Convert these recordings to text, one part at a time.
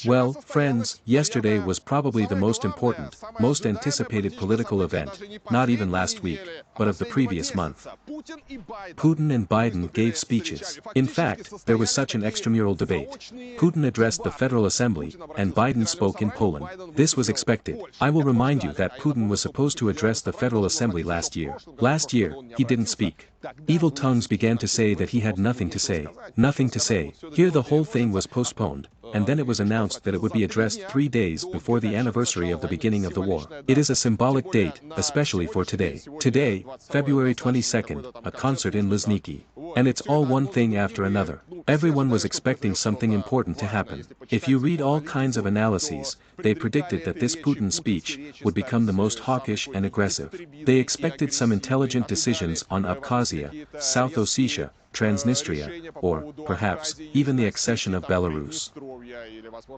Well, friends, yesterday was probably the most important, most anticipated political event, not even last week, but of the previous month. Putin and Biden gave speeches. In fact, there was such an extramural debate. Putin addressed the Federal Assembly, and Biden spoke in Poland. This was expected. I will remind you that Putin was supposed to address the Federal Assembly last year. Last year, he didn't speak. Evil tongues began to say that he had nothing to say. Nothing to say. Here the whole thing was postponed, and then it was announced that it would be addressed 3 days before the anniversary of the beginning of the war. It is a symbolic date, especially for today. Today, February 22nd, a concert in Luzhniki. And it's all one thing after another. Everyone was expecting something important to happen. If you read all kinds of analyses, they predicted that this Putin speech would become the most hawkish and aggressive. They expected some intelligent decisions on Abkhazia, South Ossetia, Transnistria, or, perhaps, even the accession of Belarus.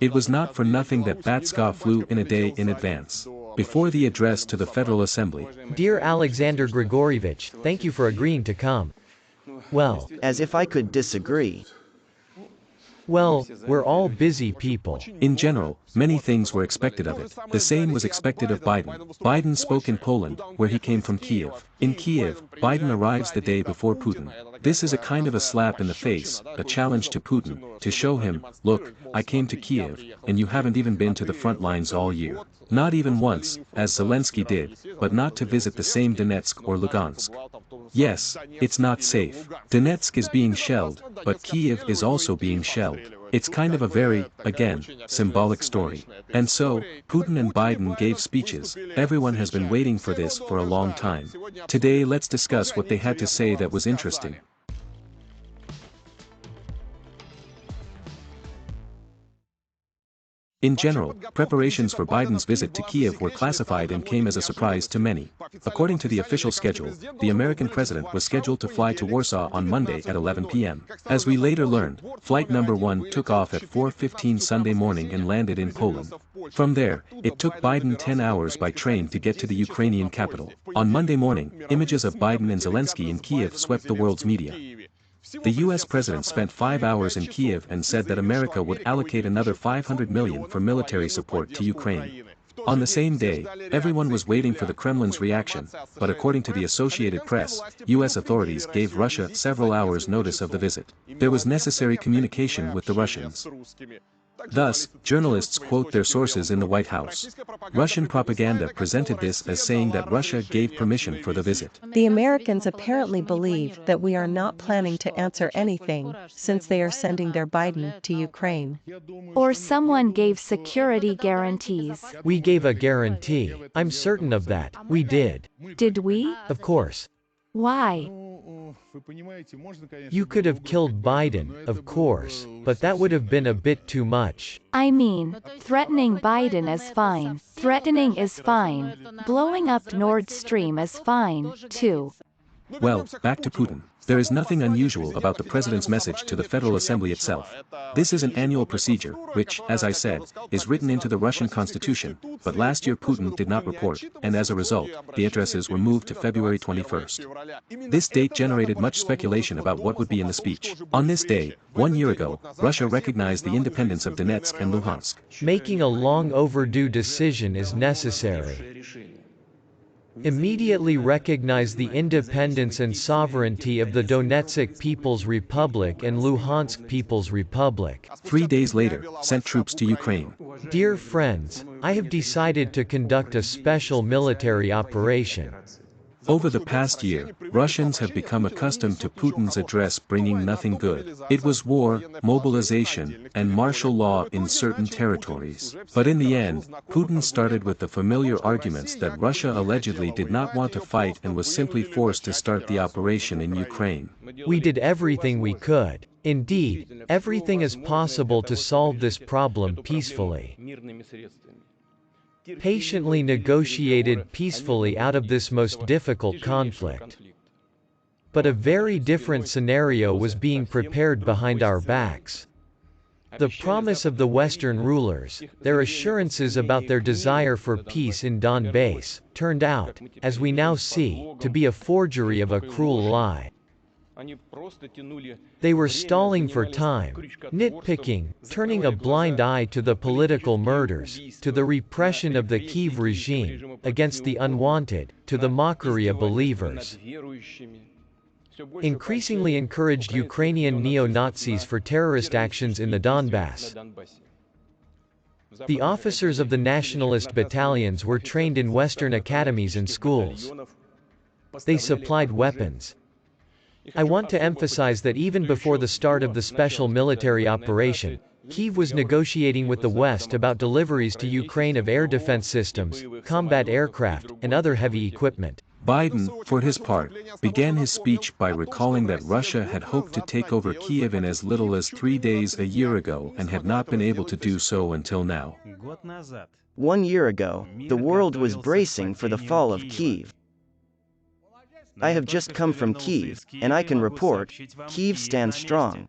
It was not for nothing that Batska flew in a day in advance. Before the address to the Federal Assembly. Dear Alexander Grigorievich, thank you for agreeing to come. Well, as if I could disagree. Well, we're all busy people. In general, many things were expected of it. The same was expected of Biden. Biden spoke in Poland, where he came from Kiev. In Kiev, Biden arrives the day before Putin. This is a kind of a slap in the face, a challenge to Putin, to show him, look, I came to Kiev, and you haven't even been to the front lines all year. Not even once, as Zelensky did, but not to visit the same Donetsk or Lugansk. Yes, it's not safe. Donetsk is being shelled, but Kiev is also being shelled. It's kind of a very, again, symbolic story. And so, Putin and Biden gave speeches. Everyone has been waiting for this for a long time. Today let's discuss what they had to say that was interesting. In general, preparations for Biden's visit to Kiev were classified and came as a surprise to many. According to the official schedule, the American president was scheduled to fly to Warsaw on Monday at 11 p.m. As we later learned, flight number 1 took off at 4:15 Sunday morning and landed in Poland. From there, it took Biden 10 hours by train to get to the Ukrainian capital. On Monday morning, images of Biden and Zelensky in Kiev swept the world's media. The U.S. president spent 5 hours in Kiev and said that America would allocate another $500 million for military support to Ukraine. On the same day, everyone was waiting for the Kremlin's reaction, but according to the Associated Press, U.S. authorities gave Russia several hours' notice of the visit. There was necessary communication with the Russians. Thus, journalists quote their sources in the White House. Russian propaganda presented this as saying that Russia gave permission for the visit. The Americans apparently believe that we are not planning to answer anything, since they are sending their Biden to Ukraine. Or someone gave security guarantees. We gave a guarantee. I'm certain of that. We did. Did we? Of course. Why? You could have killed Biden, of course, but that would have been a bit too much. I mean, threatening Biden is fine. Threatening is fine. Blowing up Nord Stream is fine, too. Well, back to Putin. There is nothing unusual about the president's message to the Federal Assembly itself. This is an annual procedure, which, as I said, is written into the Russian constitution, but last year Putin did not report, and as a result, the addresses were moved to February 21st. This date generated much speculation about what would be in the speech. On this day, 1 year ago, Russia recognized the independence of Donetsk and Luhansk. Making a long overdue decision is necessary. Immediately recognize the independence and sovereignty of the Donetsk People's Republic and Luhansk People's Republic. 3 days later, sent troops to Ukraine. Dear friends, I have decided to conduct a special military operation. Over the past year, Russians have become accustomed to Putin's address bringing nothing good. It was war, mobilization, and martial law in certain territories. But in the end, Putin started with the familiar arguments that Russia allegedly did not want to fight and was simply forced to start the operation in Ukraine. We did everything we could. Indeed, everything is possible to solve this problem peacefully. Patiently negotiated peacefully out of this most difficult conflict. But a very different scenario was being prepared behind our backs. The promise of the Western rulers, their assurances about their desire for peace in Donbass, turned out, as we now see, to be a forgery of a cruel lie. They were stalling for time, nitpicking, turning a blind eye to the political murders, to the repression of the Kiev regime, against the unwanted, to the mockery of believers. Increasingly encouraged Ukrainian neo-Nazis for terrorist actions in the Donbass. The officers of the nationalist battalions were trained in Western academies and schools. They supplied weapons. I want to emphasize that even before the start of the special military operation, Kiev was negotiating with the West about deliveries to Ukraine of air defense systems, combat aircraft, and other heavy equipment. Biden, for his part, began his speech by recalling that Russia had hoped to take over Kiev in as little as 3 days a year ago and had not been able to do so until now. 1 year ago, the world was bracing for the fall of Kiev. I have just come from Kiev, and I can report, Kiev stands strong.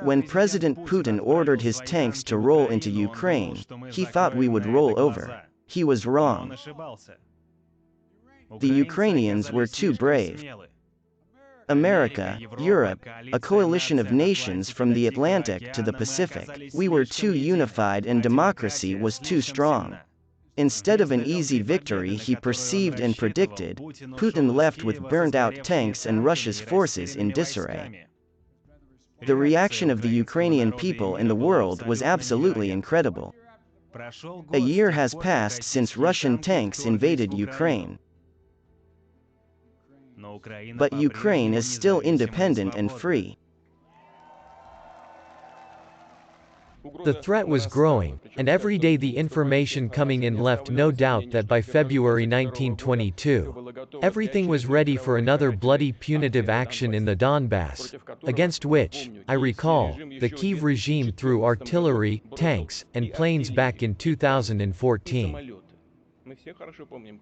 When President Putin ordered his tanks to roll into Ukraine, he thought we would roll over. He was wrong. The Ukrainians were too brave. America, Europe, a coalition of nations from the Atlantic to the Pacific, we were too unified and democracy was too strong. Instead of an easy victory he perceived and predicted, Putin left with burned-out tanks and Russia's forces in disarray. The reaction of the Ukrainian people and the world was absolutely incredible. A year has passed since Russian tanks invaded Ukraine. But Ukraine is still independent and free. The threat was growing, and every day the information coming in left no doubt that by February 1922, everything was ready for another bloody punitive action in the Donbass, against which, I recall, the Kiev regime threw artillery, tanks, and planes back in 2014.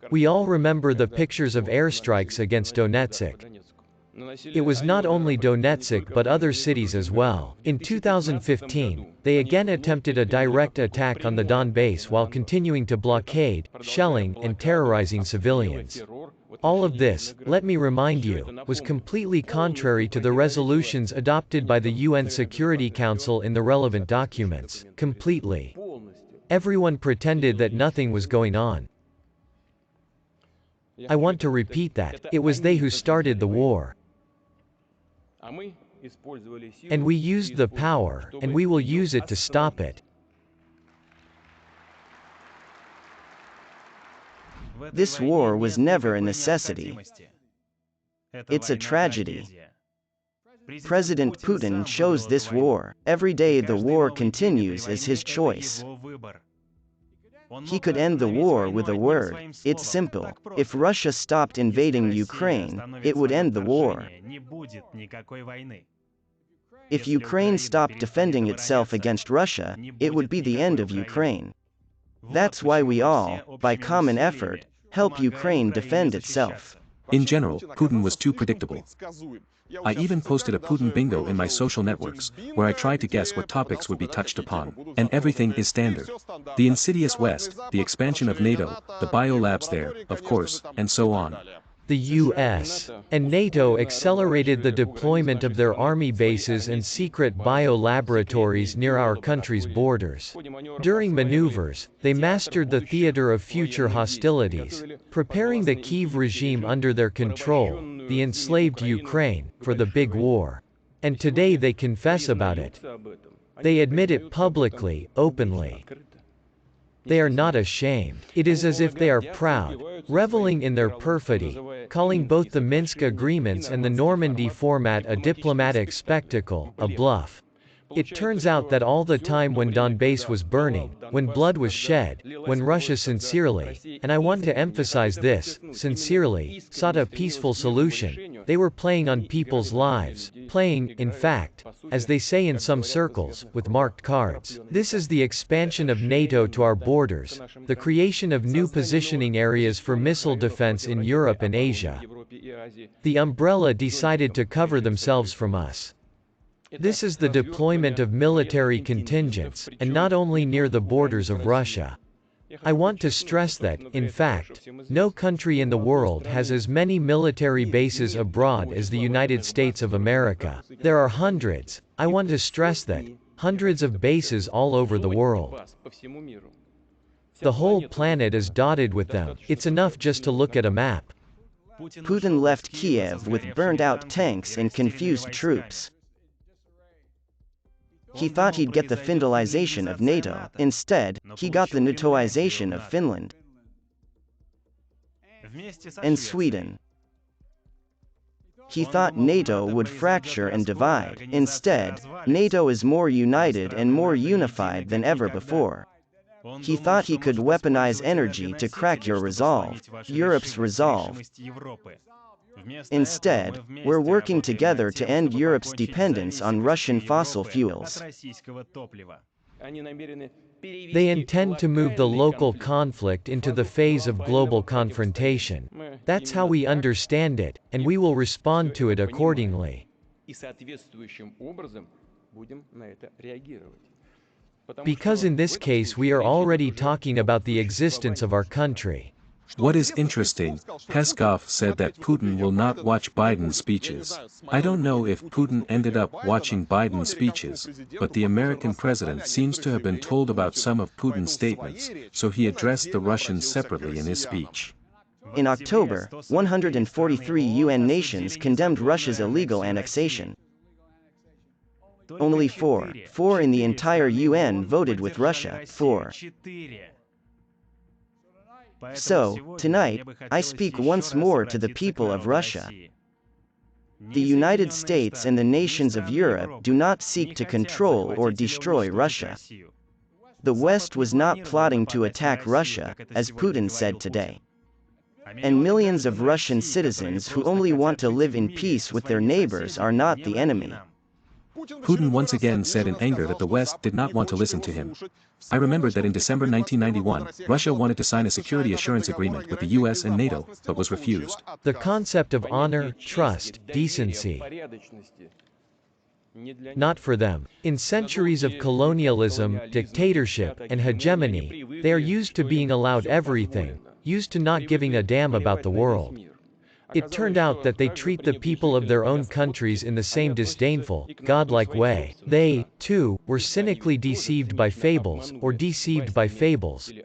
We all remember the pictures of airstrikes against Donetsk. It was not only Donetsk but other cities as well. In 2015, they again attempted a direct attack on the Donbass while continuing to blockade, shelling, and terrorizing civilians. All of this, let me remind you, was completely contrary to the resolutions adopted by the UN Security Council in the relevant documents. Completely. Everyone pretended that nothing was going on. I want to repeat that. It was they who started the war. And we used the power, and we will use it to stop it. This war was never a necessity. It's a tragedy. President Putin chose this war. Every day the war continues as his choice. He could end the war with a word. It's simple. If Russia stopped invading Ukraine, it would end the war. If Ukraine stopped defending itself against Russia, it would be the end of Ukraine. That's why we all, by common effort, help Ukraine defend itself. In general, Putin was too predictable. I even posted a Putin bingo in my social networks, where I tried to guess what topics would be touched upon, and everything is standard. The insidious West, the expansion of NATO, the biolabs there, of course, and so on. The US and NATO accelerated the deployment of their army bases and secret bio-laboratories near our country's borders. During maneuvers, they mastered the theater of future hostilities, preparing the Kiev regime under their control, the enslaved Ukraine, for the big war. And today they confess about it. They admit it publicly, openly. They are not ashamed. It is as if they are proud, reveling in their perfidy, calling both the Minsk agreements and the Normandy format a diplomatic spectacle, a bluff. It turns out that all the time when Donbass was burning, when blood was shed, when Russia sincerely, and I want to emphasize this, sincerely, sought a peaceful solution, they were playing on people's lives, playing, in fact, as they say in some circles, with marked cards. This is the expansion of NATO to our borders, the creation of new positioning areas for missile defense in Europe and Asia. The umbrella decided to cover themselves from us. This is the deployment of military contingents, and not only near the borders of Russia. I want to stress that, in fact, no country in the world has as many military bases abroad as the United States of America. There are hundreds, I want to stress that, hundreds of bases all over the world. The whole planet is dotted with them, it's enough just to look at a map. Putin left Kiev with burned-out tanks and confused troops. He thought he'd get the Finlandization of NATO. Instead, he got the NATOization of Finland and Sweden. He thought NATO would fracture and divide. Instead, NATO is more united and more unified than ever before. He thought he could weaponize energy to crack your resolve, Europe's resolve. Instead, we're working together to end Europe's dependence on Russian fossil fuels. They intend to move the local conflict into the phase of global confrontation. That's how we understand it, and we will respond to it accordingly. Because in this case we are already talking about the existence of our country. What is interesting, Peskov said that Putin will not watch Biden's speeches. I don't know if Putin ended up watching Biden's speeches, but the American president seems to have been told about some of Putin's statements, so he addressed the Russians separately in his speech. In October, 143 UN nations condemned Russia's illegal annexation. Only four in the entire UN voted with Russia, 4. So, tonight, I speak once more to the people of Russia. The United States and the nations of Europe do not seek to control or destroy Russia. The West was not plotting to attack Russia, as Putin said today. And millions of Russian citizens who only want to live in peace with their neighbors are not the enemy. Putin once again said in anger that the West did not want to listen to him. I remembered that in December 1991, Russia wanted to sign a security assurance agreement with the US and NATO, but was refused. The concept of honor, trust, decency. Not for them. In centuries of colonialism, dictatorship, and hegemony, they are used to being allowed everything, used to not giving a damn about the world. It turned out that they treat the people of their own countries in the same disdainful, godlike way. They, too, were cynically deceived by fables,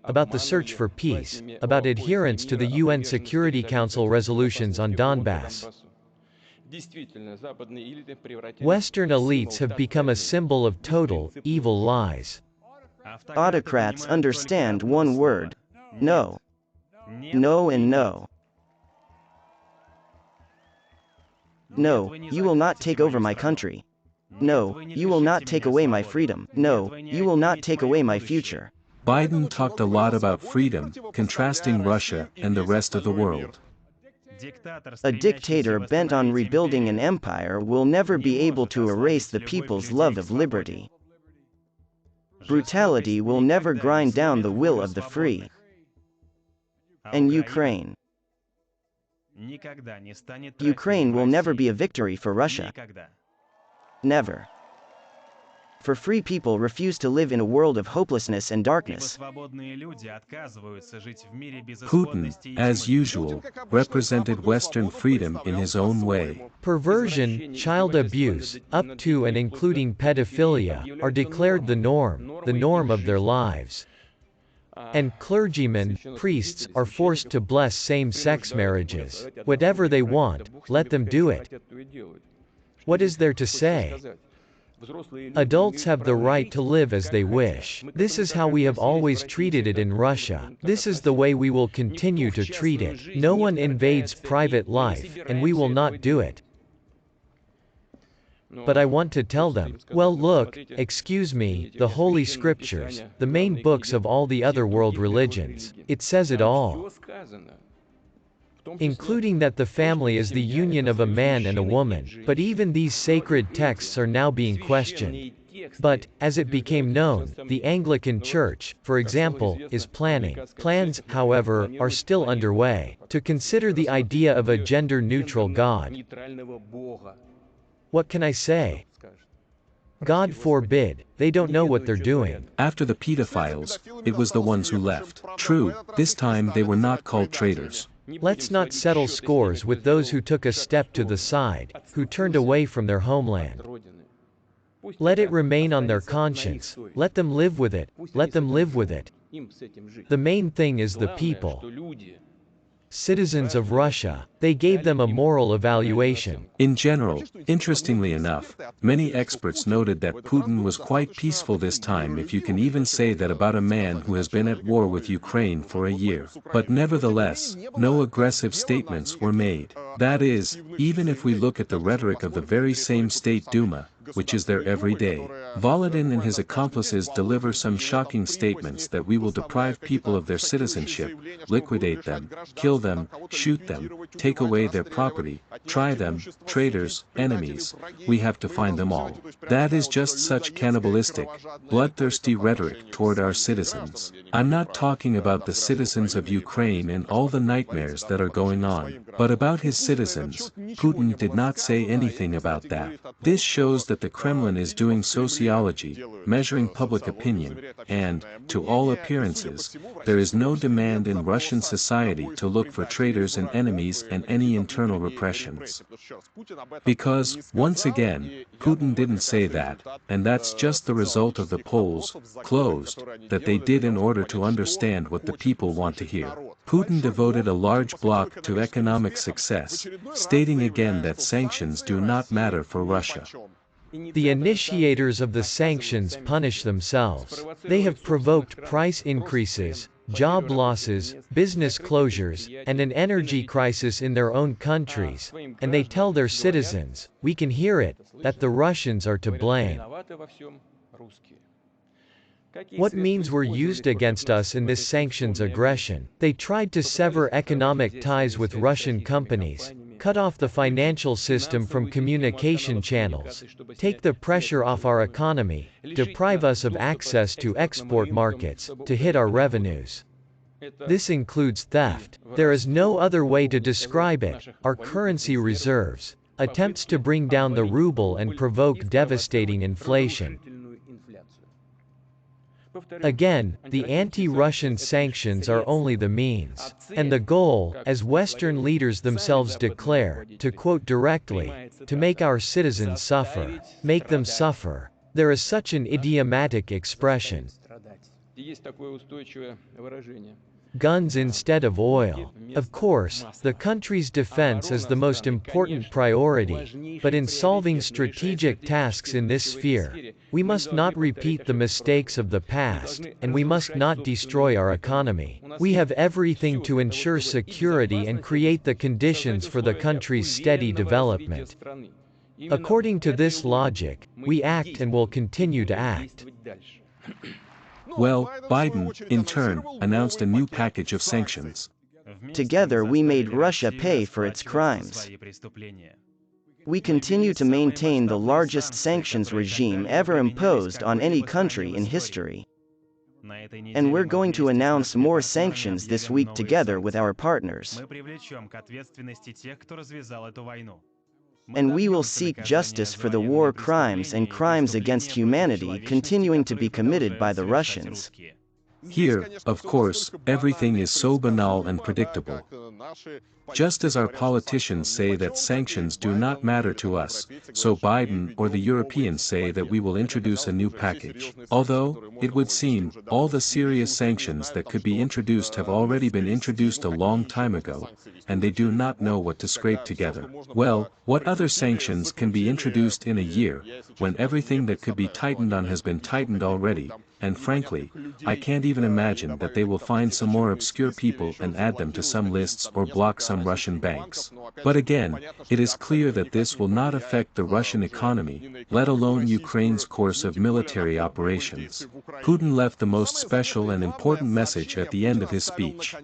about the search for peace, about adherence to the UN Security Council resolutions on Donbass. Western elites have become a symbol of total, evil lies. Autocrats understand one word: no. No and no. No, you will not take over my country. No, you will not take away my freedom. No, you will not take away my future. Biden talked a lot about freedom, contrasting Russia and the rest of the world. A dictator bent on rebuilding an empire will never be able to erase the people's love of liberty. Brutality will never grind down the will of the free. And Ukraine will never be a victory for Russia. Never. For free people refuse to live in a world of hopelessness and darkness. Putin, as usual, represented Western freedom in his own way. Perversion, child abuse, up to and including pedophilia, are declared the norm of their lives. And clergymen, priests, are forced to bless same-sex marriages. Whatever they want, let them do it. What is there to say? Adults have the right to live as they wish. This is how we have always treated it in Russia. This is the way we will continue to treat it. No one invades private life, and we will not do it. But I want to tell them, well look, excuse me, the Holy Scriptures, the main books of all the other world religions, it says it all. Including that the family is the union of a man and a woman, but even these sacred texts are now being questioned. But, as it became known, the Anglican Church, for example, is planning. Plans, however, are still underway, to consider the idea of a gender-neutral God. What can I say? God forbid, they don't know what they're doing. After the pedophiles, it was the ones who left. True, this time they were not called traitors. Let's not settle scores with those who took a step to the side, who turned away from their homeland. Let it remain on their conscience, let them live with it, let them live with it. The main thing is the people. Citizens of Russia, they gave them a moral evaluation. In general, interestingly enough, many experts noted that Putin was quite peaceful this time, if you can even say that about a man who has been at war with Ukraine for a year. But nevertheless, no aggressive statements were made. That is, even if we look at the rhetoric of the very same State Duma, which is there every day. Volodin and his accomplices deliver some shocking statements that we will deprive people of their citizenship, liquidate them, kill them, shoot them, take away their property, try them, traitors, enemies, we have to find them all. That is just such cannibalistic, bloodthirsty rhetoric toward our citizens. I'm not talking about the citizens of Ukraine and all the nightmares that are going on, but about his citizens. Putin did not say anything about that. This shows that the Kremlin is doing sociology, measuring public opinion, and, to all appearances, there is no demand in Russian society to look for traitors and enemies and any internal repressions. Because, once again, Putin didn't say that, and that's just the result of the polls, closed, that they did in order to understand what the people want to hear. Putin devoted a large block to economic success, stating again that sanctions do not matter for Russia. The initiators of the sanctions punish themselves. They have provoked price increases, job losses, business closures, and an energy crisis in their own countries, and they tell their citizens, we can hear it, that the Russians are to blame. What means were used against us in this sanctions aggression? They tried to sever economic ties with Russian companies, cut off the financial system from communication channels, take the pressure off our economy, deprive us of access to export markets, to hit our revenues. This includes theft. There is no other way to describe it. Our currency reserves, attempts to bring down the ruble and provoke devastating inflation. Again, the anti-Russian sanctions are only the means. And the goal, as Western leaders themselves declare, to quote directly, to make our citizens suffer. Make them suffer. There is such an idiomatic expression. Guns instead of oil. Of course, the country's defense is the most important priority, but in solving strategic tasks in this sphere, we must not repeat the mistakes of the past, and we must not destroy our economy. We have everything to ensure security and create the conditions for the country's steady development. According to this logic, we act and will continue to act. Well, Biden, in turn, announced a new package of sanctions. Together we made Russia pay for its crimes. We continue to maintain the largest sanctions regime ever imposed on any country in history. And we're going to announce more sanctions this week together with our partners. And we will seek justice for the war crimes and crimes against humanity continuing to be committed by the Russians. Here, of course, everything is so banal and predictable. Just as our politicians say that sanctions do not matter to us, so Biden or the Europeans say that we will introduce a new package. Although, it would seem, all the serious sanctions that could be introduced have already been introduced a long time ago, and they do not know what to scrape together. Well, what other sanctions can be introduced in a year, when everything that could be tightened on has been tightened already? And frankly, I can't even imagine that they will find some more obscure people and add them to some lists or block some Russian banks. But again, it is clear that this will not affect the Russian economy, let alone Ukraine's course of military operations. Putin left the most special and important message at the end of his speech.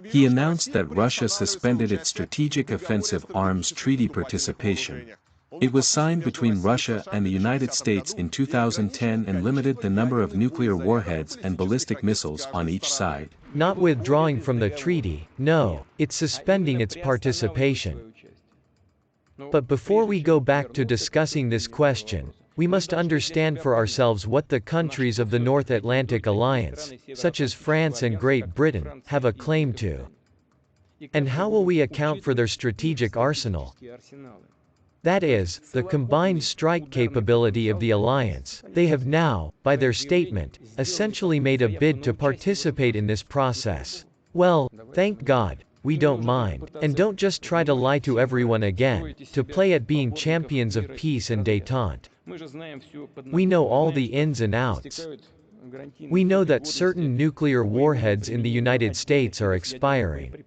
He announced that Russia suspended its strategic offensive arms treaty participation. It was signed between Russia and the United States in 2010 and limited the number of nuclear warheads and ballistic missiles on each side. Not withdrawing from the treaty, no, it's suspending its participation. But before we go back to discussing this question, We must understand for ourselves what the countries of the North Atlantic Alliance, such as France and Great Britain, have a claim to. And how will we account for their strategic arsenal? That is, the combined strike capability of the alliance. They have now, by their statement, essentially made a bid to participate in this process. Well, thank God, we don't mind, and don't just try to lie to everyone again, to play at being champions of peace and détente. We know all the ins and outs. We know that certain nuclear warheads in the United States are expiring.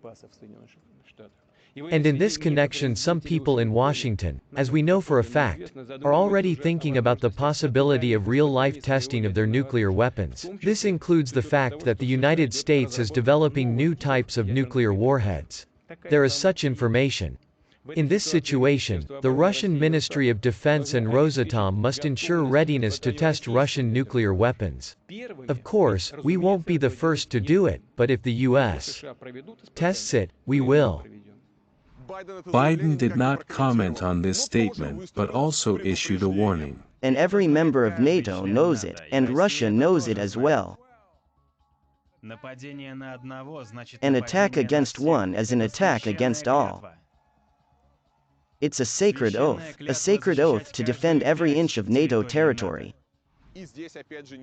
And in this connection, some people in Washington, as we know for a fact, are already thinking about the possibility of real-life testing of their nuclear weapons. This includes the fact that the United States is developing new types of nuclear warheads. There is such information. In this situation, the Russian Ministry of Defense and Rosatom must ensure readiness to test Russian nuclear weapons. Of course, we won't be the first to do it, but if the US tests it, we will. Biden did not comment on this statement but also issued a warning. And every member of NATO knows it, and Russia knows it as well. An attack against one is an attack against all. It's a sacred oath to defend every inch of NATO territory.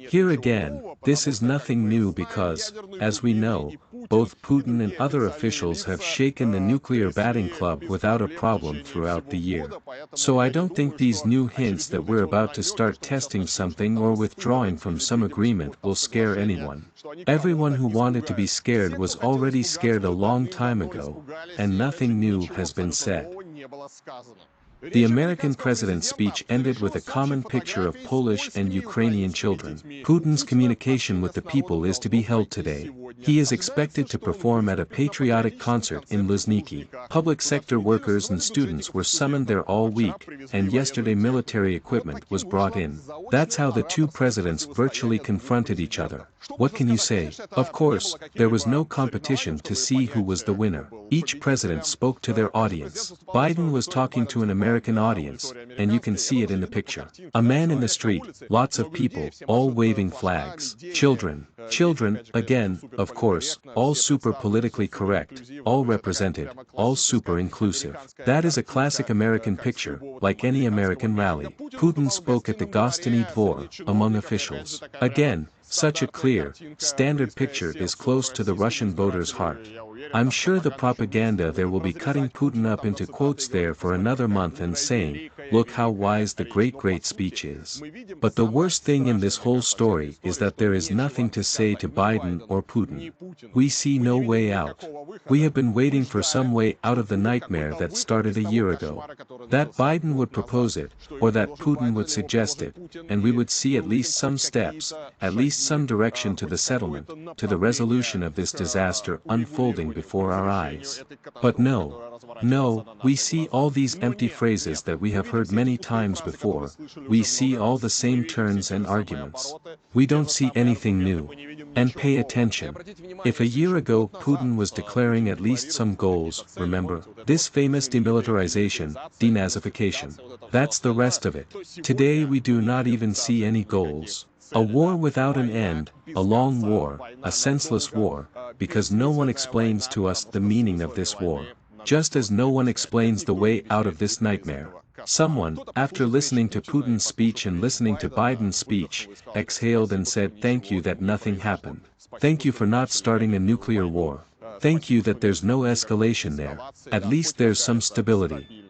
Here again, this is nothing new because, as we know, both Putin and other officials have shaken the nuclear batting club without a problem throughout the year. So I don't think these new hints that we're about to start testing something or withdrawing from some agreement will scare anyone. Everyone who wanted to be scared was already scared a long time ago, and nothing new has been said. The American president's speech ended with a common picture of Polish and Ukrainian children. Putin's communication with the people is to be held today. He is expected to perform at a patriotic concert in Luzhniki. Public sector workers and students were summoned there all week, and yesterday military equipment was brought in. That's how the two presidents virtually confronted each other. What can you say? Of course, there was no competition to see who was the winner. Each president spoke to their audience. Biden was talking to an American audience, and you can see it in the picture. A man in the street, lots of people, all waving flags. Children, again, of course, all super politically correct, all represented, all super inclusive. That is a classic American picture, like any American rally. Putin spoke at the Gostiny Dvor, among officials. Again, such a clear, standard picture is close to the Russian voter's heart. I'm sure the propaganda there will be cutting Putin up into quotes there for another month and saying, look how wise the great speech is. But the worst thing in this whole story is that there is nothing to say to Biden or Putin. We see no way out. We have been waiting for some way out of the nightmare that started a year ago. That Biden would propose it, or that Putin would suggest it, and we would see at least some steps, at least some direction to the settlement, to the resolution of this disaster unfolding before our eyes. But no, we see all these empty phrases that we have heard many times before, we see all the same turns and arguments. We don't see anything new. And pay attention. If a year ago Putin was declaring at least some goals, remember, this famous demilitarization, denazification. That's the rest of it. Today we do not even see any goals. A war without an end, a long war, a senseless war, because no one explains to us the meaning of this war. Just as no one explains the way out of this nightmare. Someone, after listening to Putin's speech and listening to Biden's speech, exhaled and said thank you that nothing happened. Thank you for not starting a nuclear war. Thank you that there's no escalation there. At least there's some stability.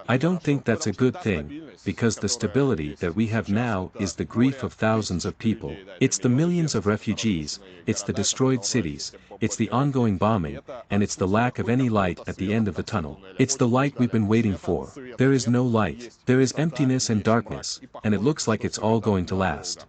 I don't think that's a good thing, because the stability that we have now is the grief of thousands of people. It's the millions of refugees, it's the destroyed cities, it's the ongoing bombing, and it's the lack of any light at the end of the tunnel. It's the light we've been waiting for. There is no light. There is emptiness and darkness, and it looks like it's all going to last.